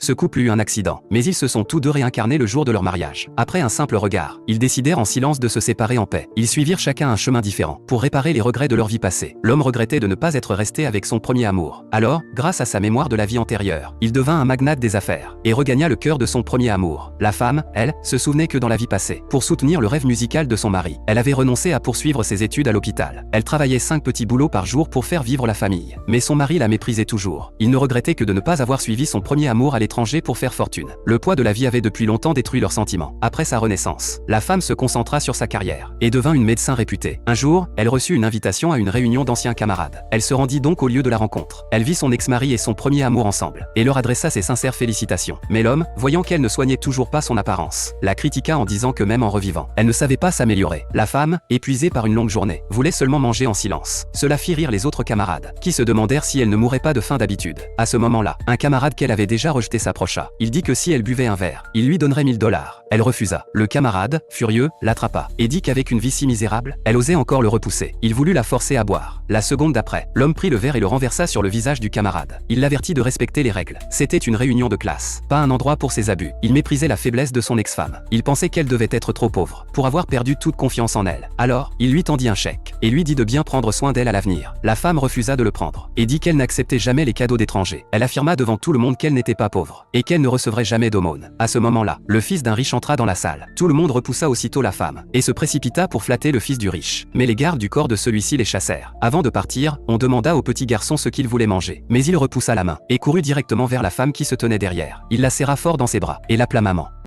Ce couple eut un accident, mais ils se sont tous deux réincarnés le jour de leur mariage. Après un simple regard, ils décidèrent en silence de se séparer en paix. Ils suivirent chacun un chemin différent, pour réparer les regrets de leur vie passée. L'homme regrettait de ne pas être resté avec son premier amour. Alors, grâce à sa mémoire de la vie antérieure, il devint un magnate des affaires, et regagna le cœur de son premier amour. La femme, elle, se souvenait que dans la vie passée, pour soutenir le rêve musical de son mari, elle avait renoncé à poursuivre ses études à l'hôpital. Elle travaillait 5 petits boulots par jour pour faire vivre la famille. Mais son mari la méprisait toujours. Il ne regrettait que de ne pas avoir suivi son premier amour à l'étranger pour faire fortune. Le poids de la vie avait depuis longtemps détruit leurs sentiments. Après sa renaissance, la femme se concentra sur sa carrière, et devint une médecin réputée. Un jour, elle reçut une invitation à une réunion d'anciens camarades. Elle se rendit donc au lieu de la rencontre. Elle vit son ex-mari et son premier amour ensemble, et leur adressa ses sincères félicitations. Mais l'homme, voyant qu'elle ne soignait toujours pas son apparence, la critiqua en disant que même en revivant, elle ne savait pas s'améliorer. La femme, épuisée par une longue journée, voulait seulement manger en silence. Cela fit rire les autres camarades, qui se demandèrent si elle ne mourrait pas de faim d'habitude. À ce moment-là, un camarade qu'elle avait déjà rejeté s'approcha. Il dit que si elle buvait un verre, il lui donnerait 1000 $. Elle refusa. Le camarade, furieux, l'attrapa, et dit qu'avec une vie si misérable, elle osait encore le repousser. Il voulut la forcer à boire. La seconde d'après, l'homme prit le verre et le renversa sur le visage du camarade. Il l'avertit de respecter les règles. C'était une réunion de classe, pas un endroit pour ses abus. Il méprisait la faiblesse de son ex-femme. Il pensait qu'elle devait être trop pauvre, pour avoir perdu toute confiance en elle. Alors, il lui tendit un chèque, et lui dit de bien prendre soin d'elle à l'avenir. La femme refusa de le prendre, et dit qu'elle n'acceptait jamais les cadeaux d'étrangers. Elle affirma devant tout le monde qu'elle n'était pas pauvre, et qu'elle ne recevrait jamais d'aumône. À ce moment-là, le fils d'un riche entra dans la salle. Tout le monde repoussa aussitôt la femme, et se précipita pour flatter le fils du riche. Mais les gardes du corps de celui-ci les chassèrent. Avant de partir, on demanda au petit garçon ce qu'il voulait manger. Mais il repoussa la main, et courut directement vers la femme qui se tenait derrière. Il la serra fort dans ses bras, et l'appela maman.